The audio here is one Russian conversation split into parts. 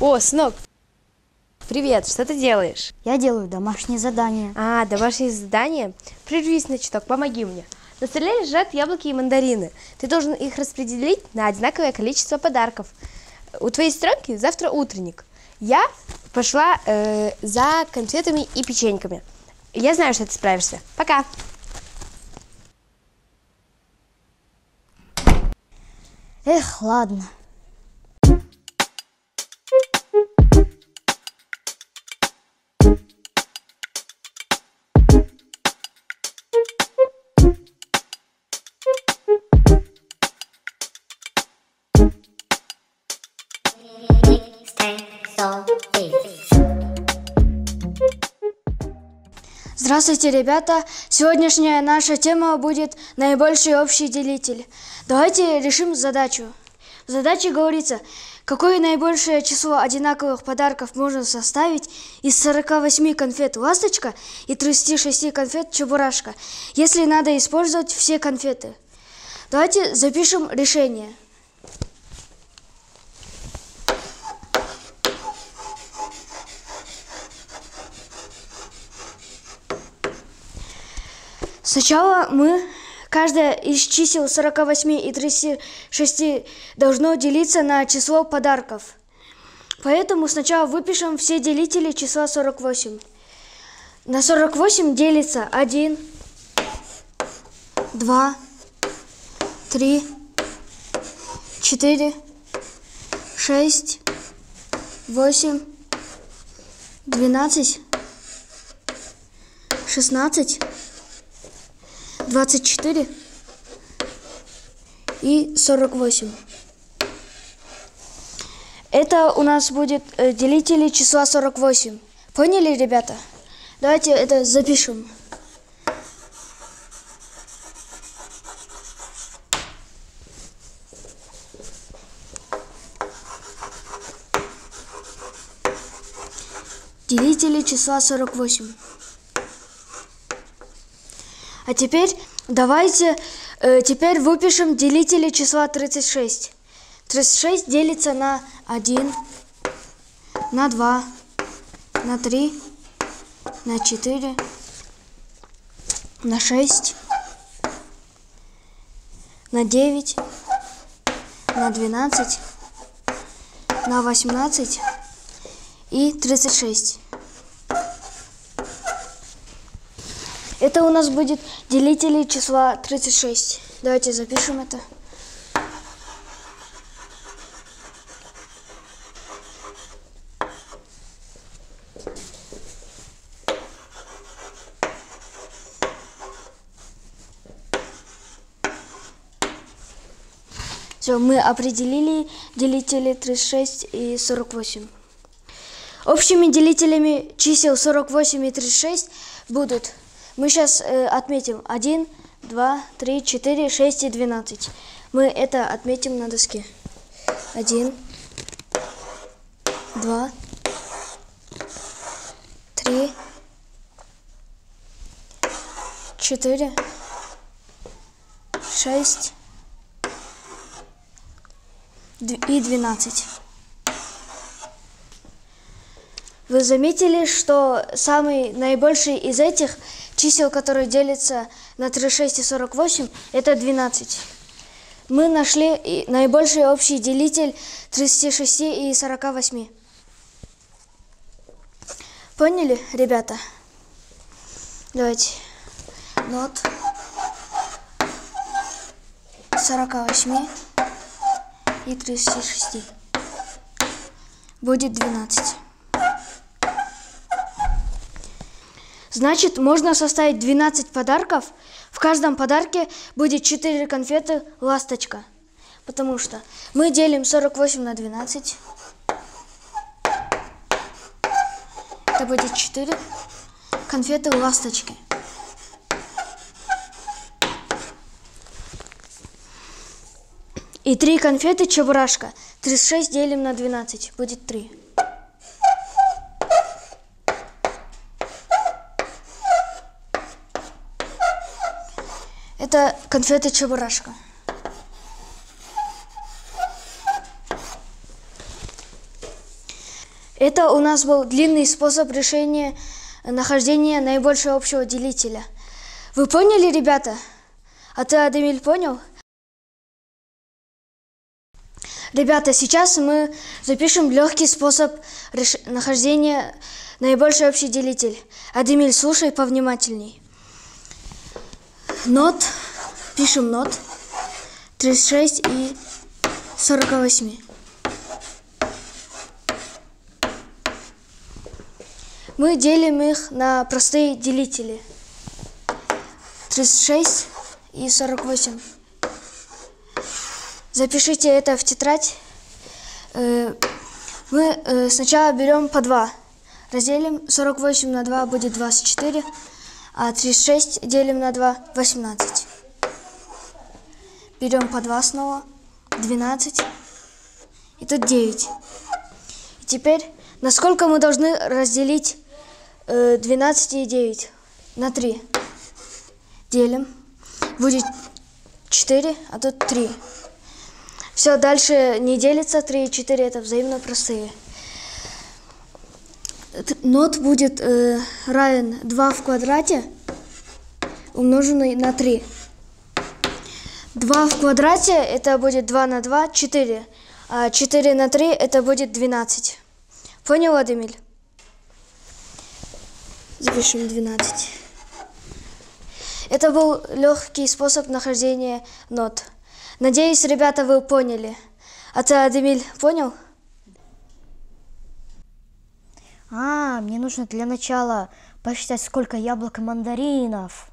О, сынок, привет, что ты делаешь? Я делаю домашнее задание. А, домашнее задание? Прервись на чуток, помоги мне. На столе лежат яблоки и мандарины. Ты должен их распределить на одинаковое количество подарков. У твоей сестренки завтра утренник. Я пошла за конфетами и печеньками. Я знаю, что ты справишься. Пока. Эх, ладно. Здравствуйте, ребята! Сегодняшняя наша тема будет наибольший общий делитель. Давайте решим задачу. В задаче говорится, какое наибольшее число одинаковых подарков можно составить из 48 конфет «Ласточка» и 36 конфет «Чебурашка», если надо использовать все конфеты. Давайте запишем решение. Сначала каждое из чисел 48 и 36 должно делиться на число подарков. Поэтому сначала выпишем все делители числа 48. На 48 делится 1, 2, 3, 4, 6, 8, 12, 16, 24 и 48. Это у нас будет делители числа 48. Поняли, ребята? Давайте это запишем. Делители числа 48. А теперь давайте выпишем делители числа 36. 36 делится на 1, на 2, на 3, на 4, на 6, на 9, на 12, на 18 и 36. Это у нас будет делители числа 36. Давайте запишем это. Все, мы определили делители 36 и 48. Общими делителями чисел 48 и 36 будут... Мы сейчас отметим 1, 2, 3, 4, 6 и 12. Мы это отметим на доске. 1, 2, 3, 4, 6 и 12. Вы заметили, что самый наибольший из этих чисел, которые делятся на 36 и 48, это 12. Мы нашли наибольший общий делитель 36 и 48. Поняли, ребята? Давайте. Нот 48 и 36. Будет 12. Значит, можно составить 12 подарков. В каждом подарке будет 4 конфеты «Ласточка». Потому что мы делим 48 на 12. Это будет 4 конфеты «Ласточки». И 3 конфеты «Чебурашка». 36 делим на 12. Будет 3. Это конфеты Чебурашка. Это у нас был длинный способ решения нахождения наибольшего общего делителя. Вы поняли, ребята? А ты, Адемиль, понял? Ребята, сейчас мы запишем легкий способ нахождения наибольший общий делитель. Адемиль, слушай повнимательней. Нот, пишем нот, 36 и 48. Мы делим их на простые делители. 36 и 48. Запишите это в тетрадь. Мы сначала берем по 2. Разделим 48 на 2 будет 24, а 36 делим на 2 18. Берем по 2 снова, 12, и тут 9. И теперь, на сколько мы должны разделить 12 и 9? На 3. Делим. Будет 4, а тут 3. Все, дальше не делится. 3 и 4 это взаимно простые. Нот будет равен 2 в квадрате, умноженный на 3. 2 в квадрате это будет 2 на 2, 4. А 4 на 3 это будет 12. Понял, Адемиль? Запишем 12. Это был легкий способ нахождения нот. Надеюсь, ребята, вы поняли. А ты, Адемиль, понял? Мне нужно для начала посчитать, сколько яблок и мандаринов.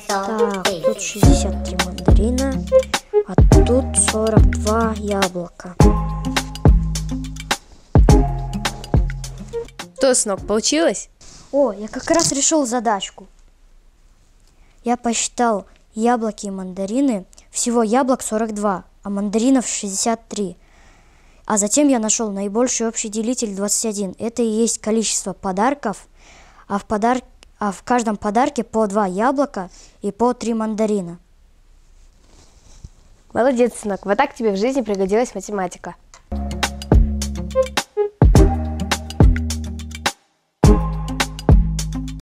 Так, тут 63 мандарина, а тут 42 яблока. Что, сынок, получилось? Я как раз решил задачку. Я посчитал яблоки и мандарины. Всего яблок 42, а мандаринов 63. А затем я нашел наибольший общий делитель 21. Это и есть количество подарков, а в каждом подарке по 2 яблока и по 3 мандарина. Молодец, сынок. Вот так тебе в жизни пригодилась математика.